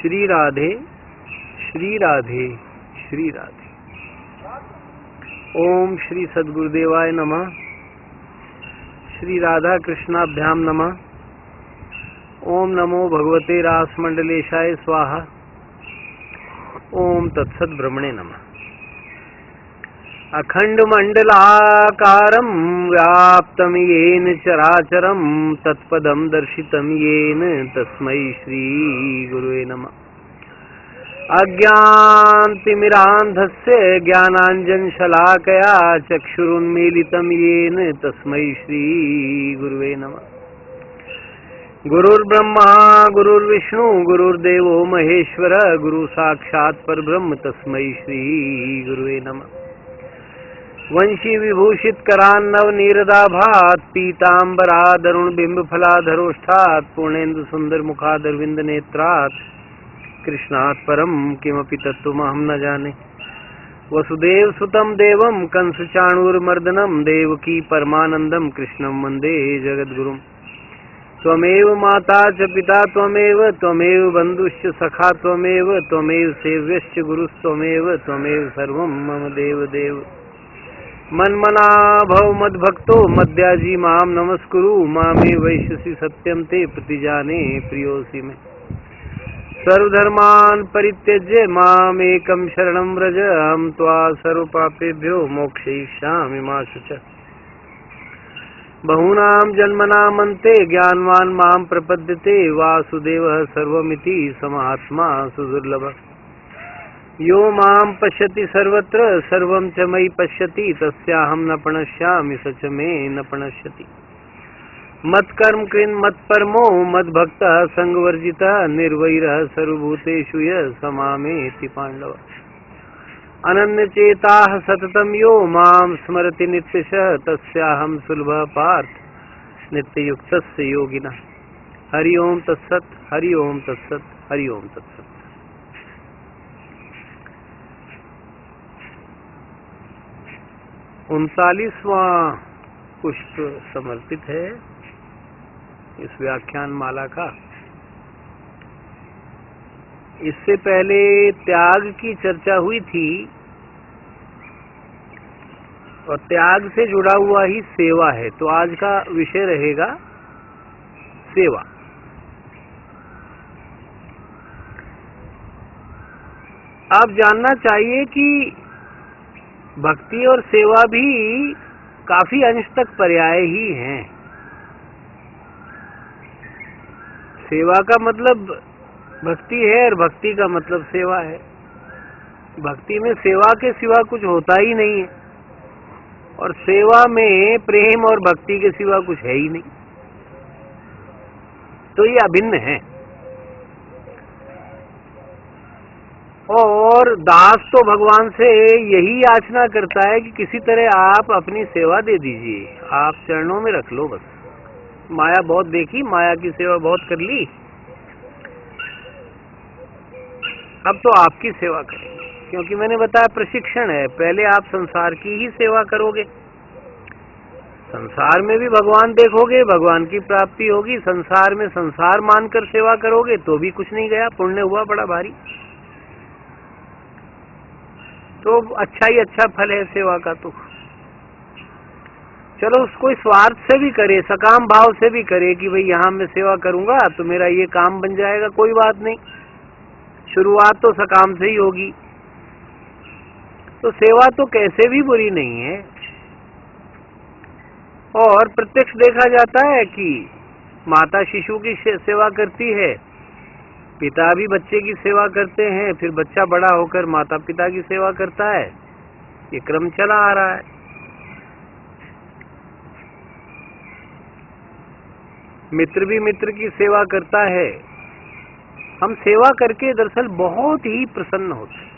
श्री राधे श्री राधे श्री राधे। ओम श्री सद्गुरुदेवाय नमः। श्री राधा कृष्णाभ्याम नमः। ओम नमो भगवते रासमंडलेशाय स्वाहा। ओम तत्सत् ब्रह्मणे नमः। अखंड मंडलाकारं व्याप्तं येन चराचरं तत्पदं दर्शितं येन तस्मै श्री गुरुवे नमः। अज्ञानतिमिरान्धस्य ज्ञानाञ्जनशलाकया चक्षुरुन्मीलितं येन तस्मै श्री गुरुवे नमः। गुरुर्ब्रह्मा गुरुर्विष्णु गुरुर्देवो महेश्वर गुरु साक्षात् परब्रह्म तस्मै श्री गुरुवे नमः। वंशी विभूषित करान्नव नीरदाभात पीतांबरादरुण बिंब फलाधरोष्ठात् पूर्णेन्दु सुंदर मुखादरविंद नेत्रात् कृष्णात् परम किमपि तत्त्वमहं न जाने। वसुदेव सुतं देवं कंस चाणूरमर्दनं देवकी परमानंदं कृष्णं वंदे जगद्गुरुम्। त्वमेव माता च पिता त्वमेव त्वमेव बन्धुश्च सखा त्वमेव त्वमेव सेव्यश्च गुरुस्त्वमेव त्वमेव सर्वं मम देव देव। मन्मना भव मद्भक्तो मद्याजी माम नमस्कुरु मामे वैश्यसि सत्यं ते प्रतिजाने प्रियोऽसि मे। सर्वधर्मान् परित्यज्य मामेकं शरणं व्रज अहं त्वा सर्वपापेभ्यो मोक्षयिष्यामि मा शुचः। बहूनां जन्मनामन्ते ज्ञानवान् मां प्रपद्यते वासुदेवः सर्वमिति समात्मा सुदुर्लभः। यो मां पश्यति सर्वत्र सर्वं च मयि पश्यति तस्याहं न प्रणश्यामि स च मे न प्रणश्यति। मत्कर्म कृन् मत्परमो मद्भक्तः संगवर्जितः निर्वैरः सर्वभूतेषु यः स मामेति पाण्डव। अनन्यचेताः सततं यो मां स्मरति नित्यशः तस्याहं सुलभः पार्थ नित्ययुक्तस्य योगिनः। हरि ओम तत्सत् हरि ओम तत्सत् हरि ओम तत्सत्। 39वां पुष्प समर्पित है इस व्याख्यान माला का। इससे पहले त्याग की चर्चा हुई थी और त्याग से जुड़ा हुआ ही सेवा है, तो आज का विषय रहेगा सेवा। आप जानना चाहिए कि भक्ति और सेवा भी काफी अंश तक पर्याय ही हैं। सेवा का मतलब भक्ति है और भक्ति का मतलब सेवा है। भक्ति में सेवा के सिवा कुछ होता ही नहीं है और सेवा में प्रेम और भक्ति के सिवा कुछ है ही नहीं, तो ये अभिन्न है। और दास तो भगवान से यही याचना करता है कि किसी तरह आप अपनी सेवा दे दीजिए, आप चरणों में रख लो बस। माया बहुत देखी, माया की सेवा बहुत कर ली, अब तो आपकी सेवा करेंगे। क्योंकि मैंने बताया प्रशिक्षण है, पहले आप संसार की ही सेवा करोगे, संसार में भी भगवान देखोगे, भगवान की प्राप्ति होगी। संसार में संसार मानकर सेवा करोगे तो भी कुछ नहीं गया, पुण्य हुआ बड़ा भारी। तो अच्छा ही अच्छा फल है सेवा का। तो चलो उसको स्वार्थ से भी करे, सकाम भाव से भी करे कि भाई यहाँ मैं सेवा करूंगा तो मेरा ये काम बन जाएगा, कोई बात नहीं। शुरुआत तो सकाम से ही होगी, तो सेवा तो कैसे भी बुरी नहीं है। और प्रत्यक्ष देखा जाता है कि माता शिशु की सेवा करती है, पिता भी बच्चे की सेवा करते हैं, फिर बच्चा बड़ा होकर माता पिता की सेवा करता है। ये क्रम चला आ रहा है। मित्र भी मित्र की सेवा करता है। हम सेवा करके दरअसल बहुत ही प्रसन्न होते हैं।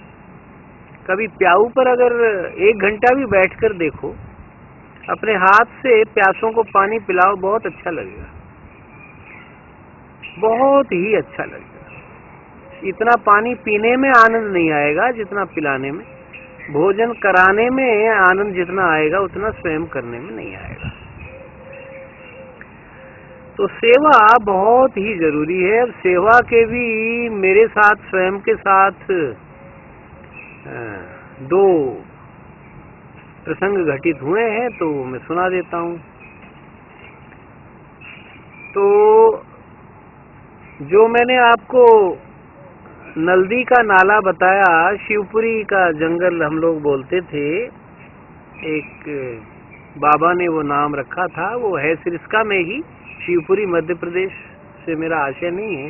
कभी प्याऊ पर अगर 1 घंटा भी बैठकर देखो, अपने हाथ से प्यासों को पानी पिलाओ, बहुत अच्छा लगेगा, बहुत ही अच्छा लगेगा। इतना पानी पीने में आनंद नहीं आएगा जितना पिलाने में, भोजन कराने में आनंद जितना आएगा उतना स्वयं करने में नहीं आएगा। तो सेवा बहुत ही जरूरी है। अब सेवा के भी मेरे साथ स्वयं के साथ दो प्रसंग घटित हुए हैं, तो मैं सुना देता हूँ। तो जो मैंने आपको नल्दी का नाला बताया, शिवपुरी का जंगल हम लोग बोलते थे, एक बाबा ने वो नाम रखा था, वो है सिरस्का में ही, शिवपुरी मध्य प्रदेश से मेरा आशय नहीं है।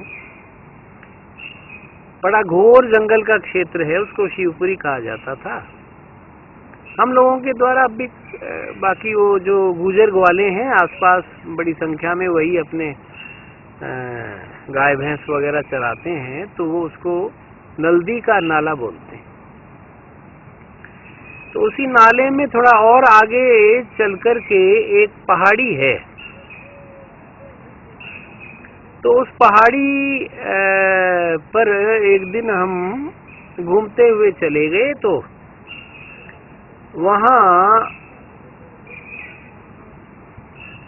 बड़ा घोर जंगल का क्षेत्र है, उसको शिवपुरी कहा जाता था हम लोगों के द्वारा। अभी बाकी वो जो गुजर ग्वाले हैं आसपास बड़ी संख्या में, वही अपने गाय भैंस वगैरह चराते हैं, तो वो उसको नल्दी का नाला बोलते हैं। तो उसी नाले में थोड़ा और आगे चल कर के एक पहाड़ी है। तो उस पहाड़ी पर एक दिन हम घूमते हुए चले गए, तो वहाँ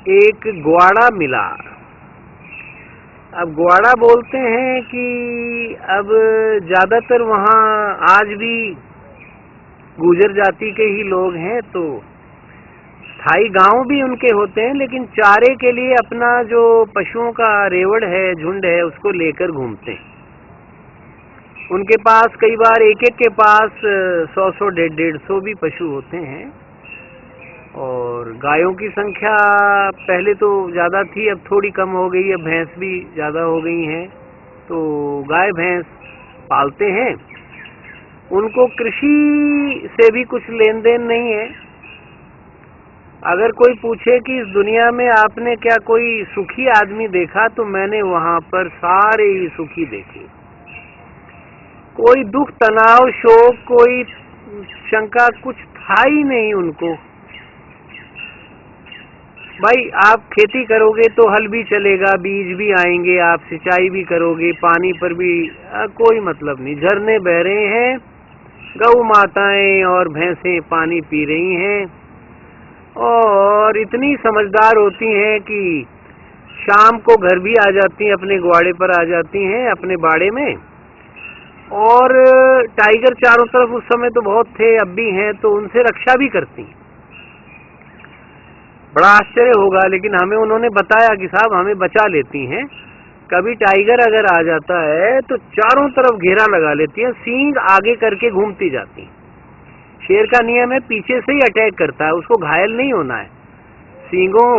एक ग्वाड़ा मिला। अब ग्वाड़ा बोलते हैं कि अब ज्यादातर वहाँ आज भी गुजर जाति के ही लोग हैं, तो स्थायी गांव भी उनके होते हैं, लेकिन चारे के लिए अपना जो पशुओं का रेवड़ है, झुंड है, उसको लेकर घूमते हैं। उनके पास कई बार एक के पास 100-100, 150 भी पशु होते हैं। और गायों की संख्या पहले तो ज्यादा थी, अब थोड़ी कम हो गई, अब भैंस भी ज्यादा हो गई हैं। तो गाय भैंस पालते हैं। उनको कृषि से भी कुछ लेन देन नहीं है। अगर कोई पूछे कि इस दुनिया में आपने क्या कोई सुखी आदमी देखा, तो मैंने वहां पर सारे ही सुखी देखे। कोई दुख, तनाव, शोक, कोई शंका कुछ था ही नहीं उनको। भाई आप खेती करोगे तो हल भी चलेगा, बीज भी आएंगे, आप सिंचाई भी करोगे, पानी पर भी कोई मतलब नहीं। झरने बह रहे हैं, गौ माताएं और भैंसें पानी पी रही हैं, और इतनी समझदार होती हैं कि शाम को घर भी आ जाती हैं, अपने ग्वाड़े पर आ जाती हैं, अपने बाड़े में। और टाइगर चारों तरफ उस समय तो बहुत थे, अब भी हैं, तो उनसे रक्षा भी करती। बड़ा आश्चर्य होगा, लेकिन हमें उन्होंने बताया कि साहब हमें बचा लेती हैं। कभी टाइगर अगर आ जाता है तो चारों तरफ घेरा लगा लेती है, सींग आगे करके घूमती जाती। शेर का नियम है पीछे से ही अटैक करता है, उसको घायल नहीं होना है। सींगों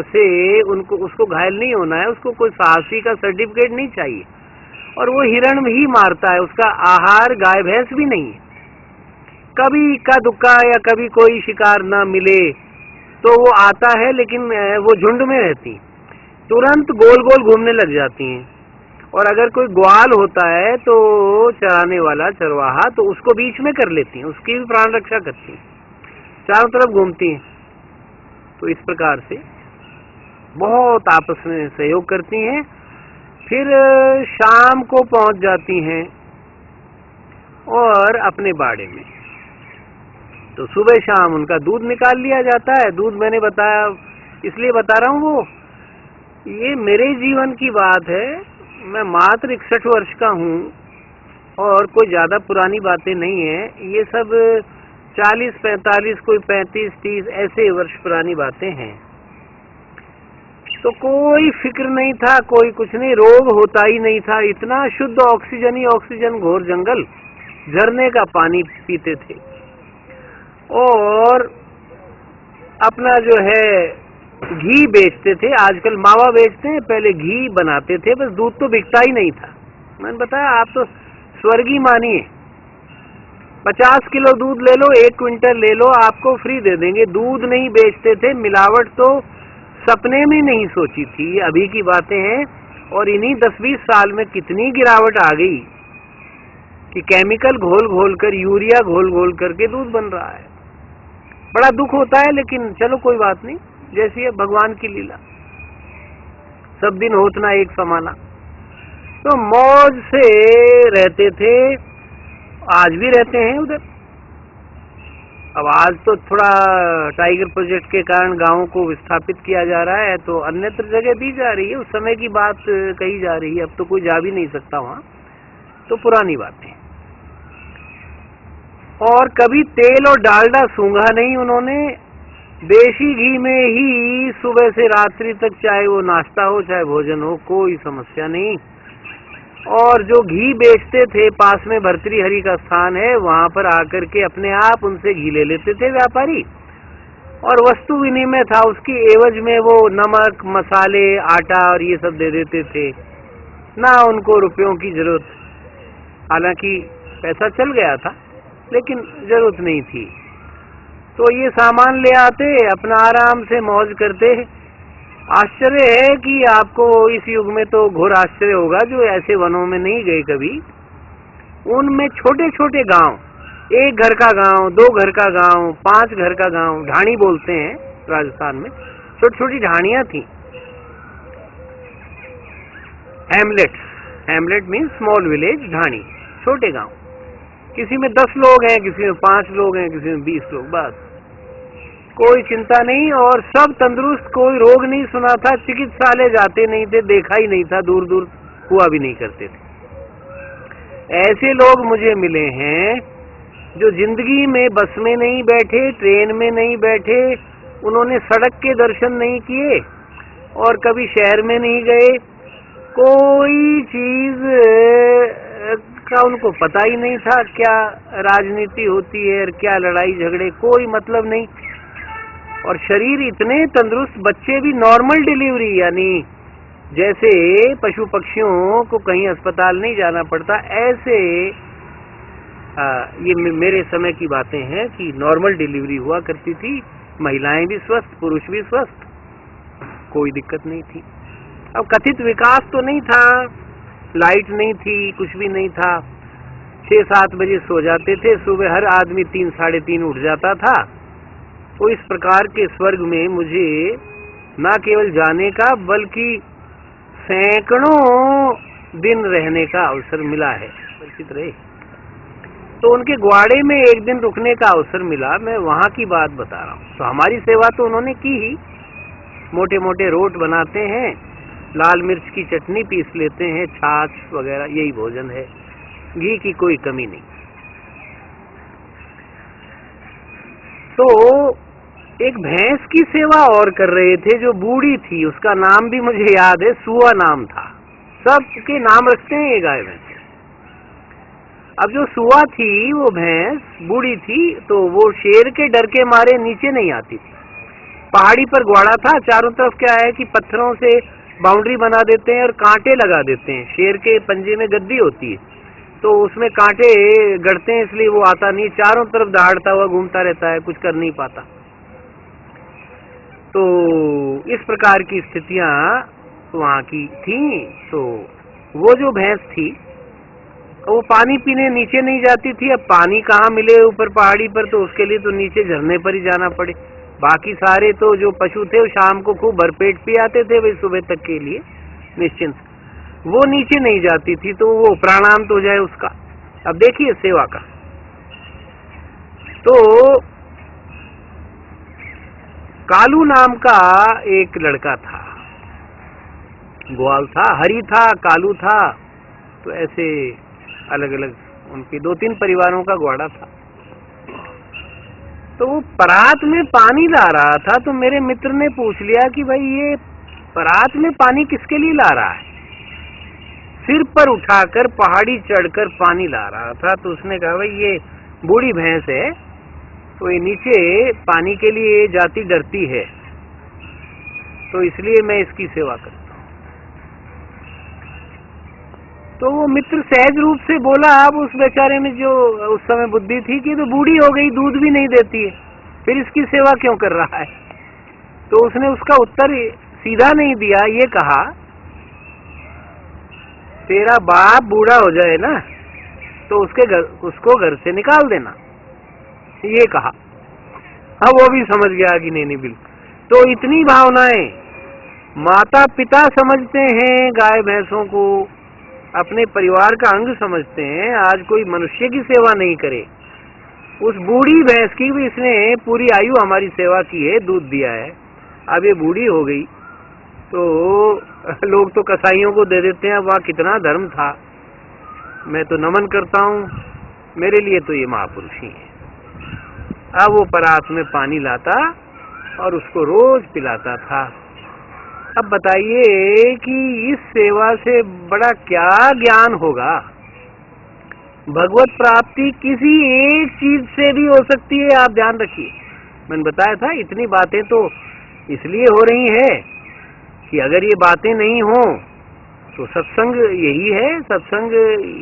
से उसको घायल नहीं होना है, उसको कोई साहसी का सर्टिफिकेट नहीं चाहिए। और वो हिरण ही मारता है, उसका आहार गाय भैंस भी नहीं है। कभी इक्का दुक्का या कभी कोई शिकार ना मिले तो वो आता है, लेकिन वो झुंड में रहती, तुरंत गोल गोल घूमने लग जाती हैं। और अगर कोई ग्वाल होता है तो चराने वाला चरवाहा, तो उसको बीच में कर लेती हैं, उसकी भी प्राण रक्षा करती हैं, चारों तरफ घूमती हैं। तो इस प्रकार से बहुत आपस में सहयोग करती हैं। फिर शाम को पहुंच जाती हैं और अपने बाड़े में, तो सुबह शाम उनका दूध निकाल लिया जाता है। दूध मैंने बताया, इसलिए बता रहा हूँ, वो ये मेरे जीवन की बात है। मैं मात्र 61 वर्ष का हूँ और कोई ज्यादा पुरानी बातें नहीं है। ये सब 40-45, कोई 35-30 ऐसे वर्ष पुरानी बातें हैं। तो कोई फिक्र नहीं था, कोई कुछ नहीं, रोग होता ही नहीं था। इतना शुद्ध ऑक्सीजन ही ऑक्सीजन, घोर जंगल, झरने का पानी पीते थे। और अपना जो है घी बेचते थे। आजकल मावा बेचते हैं, पहले घी बनाते थे, बस दूध तो बिकता ही नहीं था। मैंने बताया आप तो स्वर्गीय मानिए, 50 किलो दूध ले लो, 1 क्विंटल ले लो, आपको फ्री दे देंगे। दूध नहीं बेचते थे, मिलावट तो सपने में नहीं सोची थी, अभी की बातें हैं। और इन्हीं 10-20 साल में कितनी गिरावट आ गई कि केमिकल घोल घोल कर, यूरिया घोल घोल करके दूध बन रहा है। बड़ा दुख होता है, लेकिन चलो कोई बात नहीं, जैसी है भगवान की लीला। सब दिन होतना एक समाना। तो मौज से रहते थे, आज भी रहते हैं उधर। अब आज तो थोड़ा टाइगर प्रोजेक्ट के कारण गांवों को विस्थापित किया जा रहा है, तो अन्यत्र जगह दी जा रही है। उस समय की बात कही जा रही है, अब तो कोई जा भी नहीं सकता वहां, तो पुरानी बातें। और कभी तेल और डालडा सूंघा नहीं उन्होंने, देशी घी में ही सुबह से रात्रि तक, चाहे वो नाश्ता हो चाहे भोजन हो, कोई समस्या नहीं। और जो घी बेचते थे, पास में भर्तृहरि का स्थान है, वहां पर आकर के अपने आप उनसे घी ले लेते थे व्यापारी, और वस्तु विनिमय था, उसकी एवज में वो नमक, मसाले, आटा और ये सब दे देते थे, ना उनको रुपयों की जरूरत। हालांकि पैसा चल गया था, लेकिन जरूरत नहीं थी। तो ये सामान ले आते, अपना आराम से मौज करते। आश्चर्य है कि आपको इस युग में तो घोर आश्चर्य होगा जो ऐसे वनों में नहीं गए कभी। उनमें छोटे छोटे गांव, 1 घर का गांव, 2 घर का गांव, 5 घर का गांव, ढाणी बोलते हैं राजस्थान में, छोटी छोटी ढाणियां थी। हेमलेट मीन्स स्मॉल विलेज, ढाणी, छोटे गांव। किसी में 10 लोग हैं, किसी में 5 लोग हैं, किसी में 20 लोग, बस कोई चिंता नहीं, और सब तंदुरुस्त, कोई रोग नहीं सुना था, चिकित्सालय जाते नहीं थे, देखा ही नहीं था, दूर दूर हुआ भी नहीं करते थे। ऐसे लोग मुझे मिले हैं जो जिंदगी में बस में नहीं बैठे, ट्रेन में नहीं बैठे, उन्होंने सड़क के दर्शन नहीं किए और कभी शहर में नहीं गए, कोई चीज का उनको पता ही नहीं था, क्या राजनीति होती है और क्या लड़ाई झगड़े, कोई मतलब नहीं। और शरीर इतने तंदुरुस्त, बच्चे भी नॉर्मल डिलीवरी, यानी जैसे पशु पक्षियों को कहीं अस्पताल नहीं जाना पड़ता, ऐसे ये मेरे समय की बातें हैं कि नॉर्मल डिलीवरी हुआ करती थी, महिलाएं भी स्वस्थ, पुरुष भी स्वस्थ, कोई दिक्कत नहीं थी। अब कथित विकास तो नहीं था, लाइट नहीं थी, कुछ भी नहीं था, 6-7 बजे सो जाते थे, सुबह हर आदमी 3 साढ़े 3 उठ जाता था। तो इस प्रकार के स्वर्ग में मुझे न केवल जाने का बल्कि सैकड़ों दिन रहने का अवसर मिला है। परिचित रहे तो उनके ग्वाड़े में एक दिन रुकने का अवसर मिला, मैं वहां की बात बता रहा हूँ। तो हमारी सेवा तो उन्होंने की ही, मोटे मोटे रोट बनाते हैं, लाल मिर्च की चटनी पीस लेते हैं, छाछ वगैरह, यही भोजन है, घी की कोई कमी नहीं। तो एक भैंस की सेवा और कर रहे थे जो बूढ़ी थी, उसका नाम भी मुझे याद है, सुआ नाम था। सबके नाम रखते हैं ये गाय भैंस। अब जो सुआ थी वो भैंस बूढ़ी थी, तो वो शेर के डर के मारे नीचे नहीं आती थी। पहाड़ी पर ग्वाड़ा था, चारों तरफ क्या है कि पत्थरों से बाउंड्री बना देते हैं और कांटे लगा देते हैं। शेर के पंजे में गद्दी होती है, तो उसमें कांटे गड़ते हैं, इसलिए वो आता नहीं, चारों तरफ दहाड़ता हुआ घूमता रहता है, कुछ कर नहीं पाता। तो इस प्रकार की स्थितियां वहां की थी। तो वो जो भैंस थी वो पानी पीने नीचे नहीं जाती थी। अब पानी कहाँ मिले ऊपर पहाड़ी पर, तो उसके लिए तो नीचे झरने पर ही जाना पड़े। बाकी सारे तो जो पशु थे वो शाम को खूब भरपेट पी आते थे भाई, सुबह तक के लिए निश्चिंत। वो नीचे नहीं जाती थी, तो वो प्राणांत हो जाए उसका। अब देखिए सेवा का, तो कालू नाम का एक लड़का था, ग्वाल था, हरी था, कालू था, तो ऐसे अलग अलग उनके 2-3 परिवारों का ग्वाड़ा था। तो वो परात में पानी ला रहा था, तो मेरे मित्र ने पूछ लिया कि भाई ये परात में पानी किसके लिए ला रहा है। सिर पर उठाकर पहाड़ी चढ़कर पानी ला रहा था। तो उसने कहा भाई ये बूढ़ी भैंस है, तो ये नीचे पानी के लिए जाती डरती है, तो इसलिए मैं इसकी सेवा करता हूँ। तो वो मित्र सहज रूप से बोला, अब उस बेचारे में जो उस समय बुद्धि थी कि तो बूढ़ी हो गई, दूध भी नहीं देती है, फिर इसकी सेवा क्यों कर रहा है। तो उसने उसका उत्तर सीधा नहीं दिया, ये कहा तेरा बाप बूढ़ा हो जाए ना तो उसको घर से निकाल देना, ये कहा। हाँ वो भी समझ गया कि नहीं बिल्कुल। तो इतनी भावनाएं माता पिता समझते हैं, गाय भैंसों को अपने परिवार का अंग समझते हैं। आज कोई मनुष्य की सेवा नहीं करे उस बूढ़ी भैंस की भी इसने पूरी आयु हमारी सेवा की है, दूध दिया है। अब ये बूढ़ी हो गई तो लोग तो कसाईयों को दे देते हैं, वहाँ कितना धर्म था। मैं तो नमन करता हूँ, मेरे लिए तो ये महापुरुष ही है। अब वो परात में पानी लाता और उसको रोज पिलाता था। अब बताइए कि इस सेवा से बड़ा क्या ज्ञान होगा। भगवत प्राप्ति किसी एक चीज से भी हो सकती है, आप ध्यान रखिए। मैंने बताया था इतनी बातें तो इसलिए हो रही है कि अगर ये बातें नहीं हो तो सत्संग यही है। सत्संग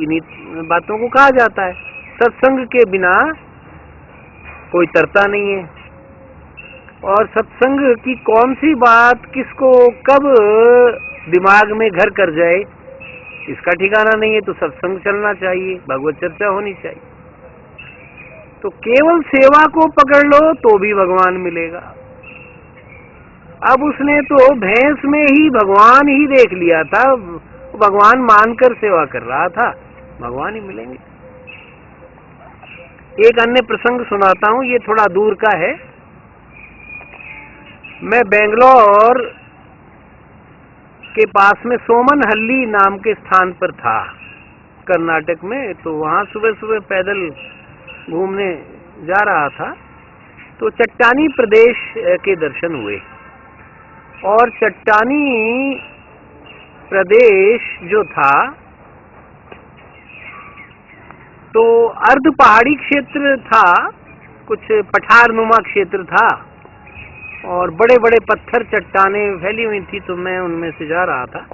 इन्हीं बातों को कहा जाता है। सत्संग के बिना कोई तरता नहीं है। और सत्संग की कौन सी बात किसको कब दिमाग में घर कर जाए इसका ठिकाना नहीं है। तो सत्संग चलना चाहिए, भगवत चर्चा होनी चाहिए। तो केवल सेवा को पकड़ लो तो भी भगवान मिलेगा। अब उसने तो भैंस में ही भगवान ही देख लिया था, भगवान मानकर सेवा कर रहा था, भगवान ही मिलेंगे। एक अन्य प्रसंग सुनाता हूं, ये थोड़ा दूर का है। मैं बेंगलोर के पास में सोमनहल्ली नाम के स्थान पर था, कर्नाटक में। तो वहां सुबह सुबह पैदल घूमने जा रहा था तो चट्टानी प्रदेश के दर्शन हुए। और चट्टानी प्रदेश जो था तो अर्ध पहाड़ी क्षेत्र था, कुछ पठारनुमा क्षेत्र था और बड़े बड़े पत्थर चट्टानें फैली हुई थी। तो मैं उनमें से जा रहा था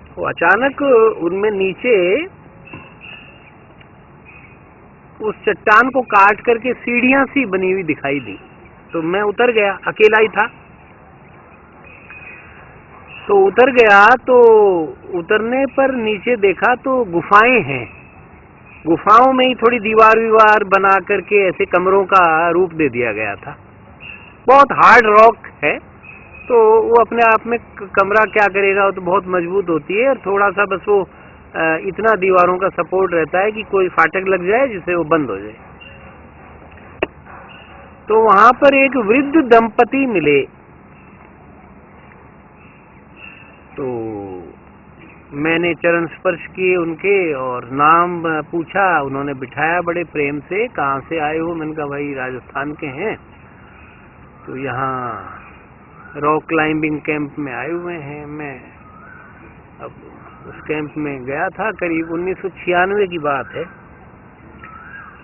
तो अचानक उनमें नीचे उस चट्टान को काट करके सीढ़ियां सी बनी हुई दिखाई दी। तो मैं उतर गया, अकेला ही था। तो उतर गया तो उतरने पर नीचे देखा तो गुफाएं हैं। गुफाओं में ही थोड़ी दीवार विवार बना करके ऐसे कमरों का रूप दे दिया गया था। बहुत हार्ड रॉक है तो वो अपने आप में कमरा क्या करेगा, वो तो बहुत मजबूत होती है। और थोड़ा सा बस वो इतना दीवारों का सपोर्ट रहता है कि कोई फाटक लग जाए जिससे वो बंद हो जाए। तो वहां पर एक वृद्ध दंपति मिले। तो मैंने चरण स्पर्श किए उनके और नाम पूछा। उन्होंने बिठाया बड़े प्रेम से, कहाँ से आए हो? मैंने कहा भाई राजस्थान के हैं, तो यहाँ रॉक क्लाइंबिंग कैंप में आए हुए हैं। मैं अब उस कैंप में गया था, करीब 1996 की बात है।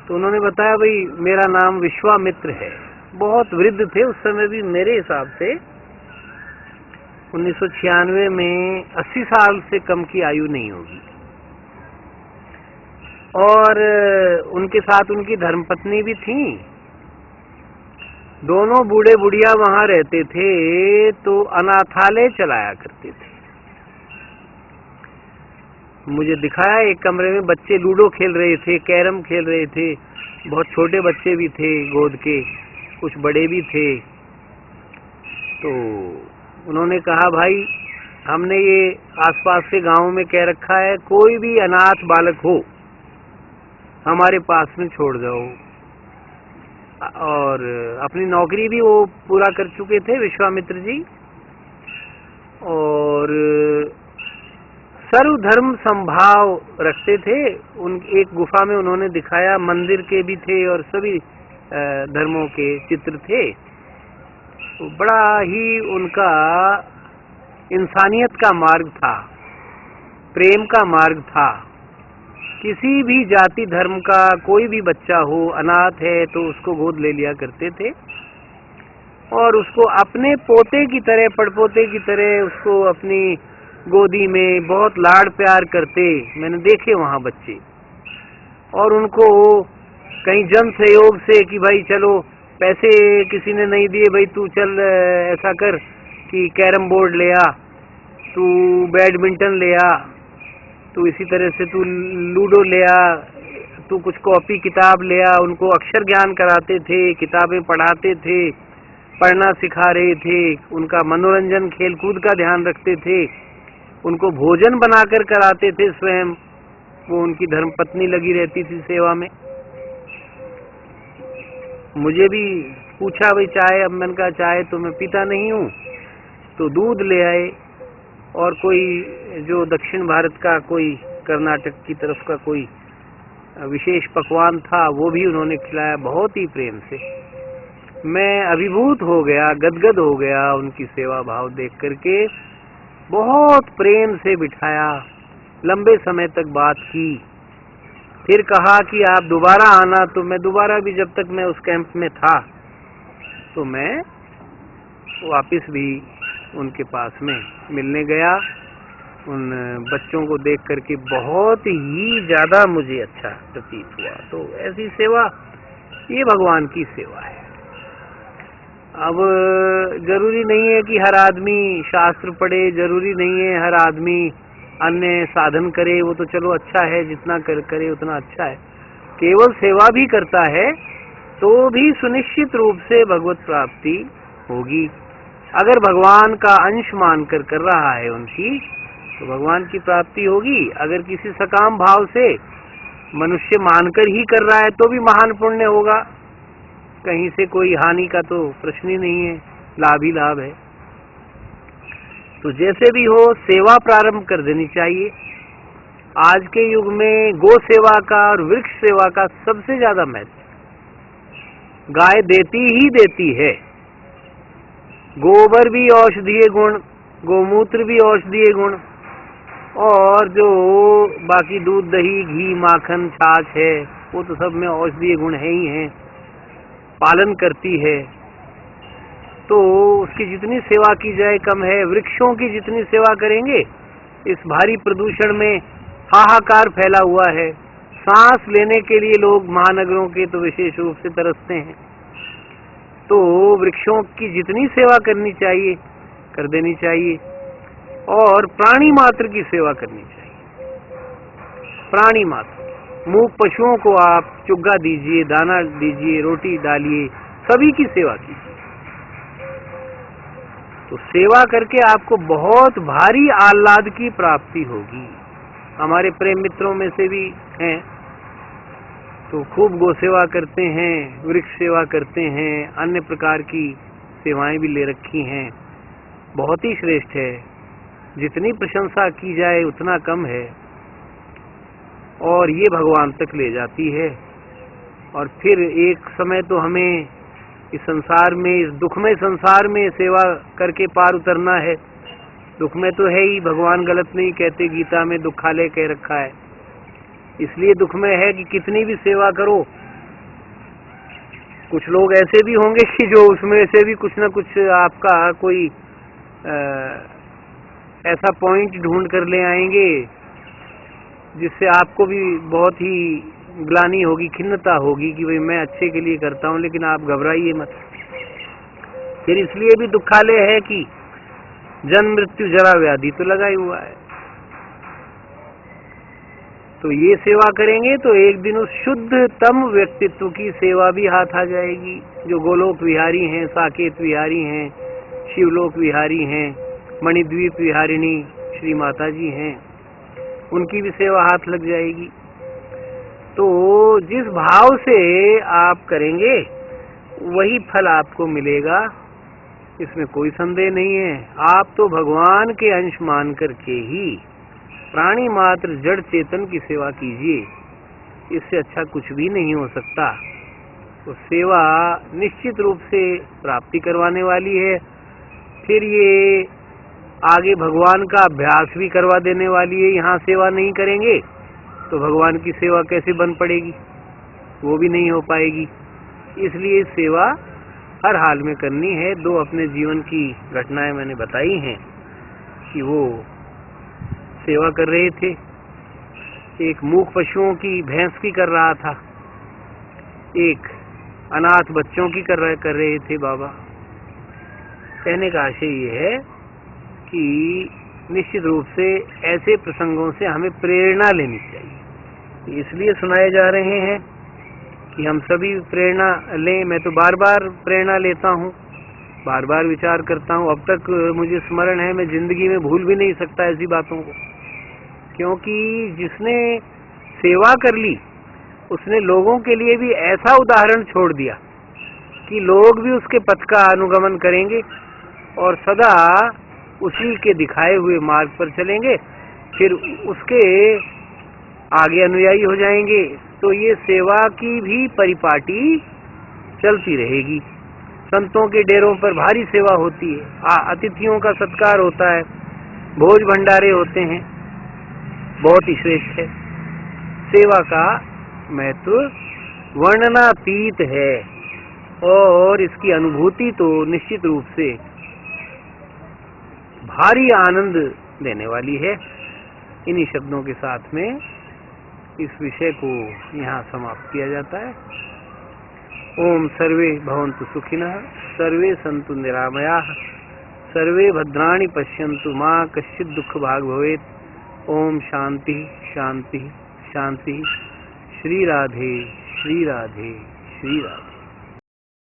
तो उन्होंने बताया भाई मेरा नाम विश्वामित्र है। बहुत वृद्ध थे उस समय भी, मेरे हिसाब से 1996 में 80 साल से कम की आयु नहीं होगी। और उनके साथ उनकी धर्मपत्नी भी थी। दोनों बूढ़े बुढ़िया वहां रहते थे तो अनाथालय चलाया करते थे। मुझे दिखाया एक कमरे में बच्चे लूडो खेल रहे थे, कैरम खेल रहे थे। बहुत छोटे बच्चे भी थे गोद के, कुछ बड़े भी थे। तो उन्होंने कहा भाई हमने ये आसपास के गांव में कह रखा है कोई भी अनाथ बालक हो हमारे पास में छोड़ जाओ। और अपनी नौकरी भी वो पूरा कर चुके थे विश्वामित्र जी। और सर्वधर्म संभाव रखते थे। उन एक गुफा में उन्होंने दिखाया, मंदिर के भी थे और सभी धर्मों के चित्र थे। तो बड़ा ही उनका इंसानियत का मार्ग था, प्रेम का मार्ग था। किसी भी जाति धर्म का कोई भी बच्चा हो, अनाथ है तो उसको गोद ले लिया करते थे और उसको अपने पोते की तरह, पड़पोते की तरह उसको अपनी गोदी में बहुत लाड़ प्यार करते। मैंने देखे वहां बच्चे। और उनको कहीं जन सहयोग से कि भाई चलो, पैसे किसी ने नहीं दिए, भाई तू चल ऐसा कर कि कैरम बोर्ड ले आ, तू बैडमिंटन ले आ, तू इसी तरह से तू लूडो ले आ, तू कुछ कॉपी किताब ले आ। उनको अक्षर ज्ञान कराते थे, किताबें पढ़ाते थे, पढ़ना सिखा रहे थे। उनका मनोरंजन खेल कूद का ध्यान रखते थे। उनको भोजन बनाकर कराते थे स्वयं। वो उनकी धर्मपत्नी लगी रहती थी सेवा में। मुझे भी पूछा भाई चाय, अब मैंने कहा चाय तो मैं पीता नहीं हूँ, तो दूध ले आए और कोई जो दक्षिण भारत का कोई कर्नाटक की तरफ का कोई विशेष पकवान था वो भी उन्होंने खिलाया बहुत ही प्रेम से। मैं अभिभूत हो गया, गदगद हो गया उनकी सेवा भाव देख करके। बहुत प्रेम से बिठाया, लंबे समय तक बात की, फिर कहा कि आप दोबारा आना। तो मैं दोबारा भी, जब तक मैं उस कैंप में था, तो मैं वापस भी उनके पास में मिलने गया। उन बच्चों को देख करके बहुत ही ज्यादा मुझे अच्छा प्रतीत हुआ। तो ऐसी सेवा, ये भगवान की सेवा है। अब जरूरी नहीं है कि हर आदमी शास्त्र पढ़े, जरूरी नहीं है हर आदमी अन्य साधन करे, वो तो चलो अच्छा है, जितना करे उतना अच्छा है। केवल सेवा भी करता है तो भी सुनिश्चित रूप से भगवत प्राप्ति होगी। अगर भगवान का अंश मानकर कर रहा है उनकी, तो भगवान की प्राप्ति होगी। अगर किसी सकाम भाव से मनुष्य मानकर ही कर रहा है तो भी महान पुण्य होगा। कहीं से कोई हानि का तो प्रश्न ही नहीं है, लाभ ही लाभ है। तो जैसे भी हो, सेवा प्रारंभ कर देनी चाहिए। आज के युग में गो सेवा का और वृक्ष सेवा का सबसे ज्यादा महत्व। गाय देती ही देती है, गोबर भी औषधीय गुण, गोमूत्र भी औषधीय गुण, और जो बाकी दूध, दही, घी, माखन, छाछ है, वो तो सब में औषधीय गुण है ही हैं। पालन करती है, तो उसकी जितनी सेवा की जाए कम है। वृक्षों की जितनी सेवा करेंगे, इस भारी प्रदूषण में हाहाकार फैला हुआ है। सांस लेने के लिए लोग महानगरों के तो विशेष रूप से तरसते हैं। तो वृक्षों की जितनी सेवा करनी चाहिए कर देनी चाहिए, और प्राणी मात्र की सेवा करनी चाहिए। प्राणी मात्र, मूक पशुओं को आप चुग्गा दीजिए, दाना दीजिए, रोटी डालिए, सभी की सेवा कीजिए। तो सेवा करके आपको बहुत भारी आह्लाद की प्राप्ति होगी। हमारे प्रेम मित्रों में से भी हैं, तो खूब गो सेवा करते हैं, वृक्ष सेवा करते हैं, अन्य प्रकार की सेवाएं भी ले रखी हैं। बहुत ही श्रेष्ठ है, जितनी प्रशंसा की जाए उतना कम है, और ये भगवान तक ले जाती है। और फिर एक समय तो हमें इस संसार में, इस दुखमय संसार में सेवा करके पार उतरना है। दुख में तो है ही, भगवान गलत नहीं कहते, गीता में दुखालय कह रखा है। इसलिए दुख में है कि कितनी भी सेवा करो, कुछ लोग ऐसे भी होंगे कि जो उसमें से भी कुछ ना कुछ आपका कोई ऐसा पॉइंट ढूंढ कर ले आएंगे जिससे आपको भी बहुत ही ग्लानि होगी, खिन्नता होगी कि भाई मैं अच्छे के लिए करता हूं, लेकिन आप घबराइए मत। फिर इसलिए भी दुखालय है कि जन्म मृत्यु जरा व्याधि तो लगा ही हुआ है। तो ये सेवा करेंगे तो एक दिन उस शुद्धतम व्यक्तित्व की सेवा भी हाथ आ जाएगी। जो गोलोक विहारी हैं, साकेत विहारी हैं, शिवलोक विहारी हैं, मणिद्वीप विहारिणी श्री माता जी हैं, उनकी भी सेवा हाथ लग जाएगी। तो जिस भाव से आप करेंगे वही फल आपको मिलेगा, इसमें कोई संदेह नहीं है। आप तो भगवान के अंश मान करके ही प्राणी मात्र जड़ चेतन की सेवा कीजिए, इससे अच्छा कुछ भी नहीं हो सकता। तो सेवा निश्चित रूप से प्राप्ति करवाने वाली है। फिर ये आगे भगवान का अभ्यास भी करवा देने वाली है। यहाँ सेवा नहीं करेंगे तो भगवान की सेवा कैसे बन पड़ेगी, वो भी नहीं हो पाएगी। इसलिए सेवा हर हाल में करनी है। दो अपने जीवन की घटनाएं मैंने बताई हैं कि वो सेवा कर रहे थे। एक मूक पशुओं की, भैंस की कर रहा था, एक अनाथ बच्चों की कर रहे थे बाबा। कहने का आशय ये है कि निश्चित रूप से ऐसे प्रसंगों से हमें प्रेरणा लेनी चाहिए। इसलिए सुनाए जा रहे हैं कि हम सभी प्रेरणा लें। मैं तो बार बार प्रेरणा लेता हूँ, बार बार विचार करता हूँ। अब तक मुझे स्मरण है, मैं जिंदगी में भूल भी नहीं सकता ऐसी बातों को, क्योंकि जिसने सेवा कर ली उसने लोगों के लिए भी ऐसा उदाहरण छोड़ दिया कि लोग भी उसके पथ का अनुगमन करेंगे और सदा उसी के दिखाए हुए मार्ग पर चलेंगे, फिर उसके आगे अनुयायी हो जाएंगे। तो ये सेवा की भी परिपाटी चलती रहेगी। संतों के डेरों पर भारी सेवा होती है, अतिथियों का सत्कार होता है, भोज भंडारे होते हैं, बहुत ही श्रेष्ठ है। सेवा का महत्व वर्णनातीत है और इसकी अनुभूति तो निश्चित रूप से भारी आनंद देने वाली है। इन्हीं शब्दों के साथ में इस विषय को यहाँ समाप्त किया जाता है। ओम सर्वे भवन्तु सुखिनः, सर्वे सन्तु निरामयाः, सर्वे भद्राणि पश्यन्तु, मा कश्चित् दुःख भाग् भवेत्। ओम शांति शांति शांति। श्री राधे श्री राधे श्री राधे।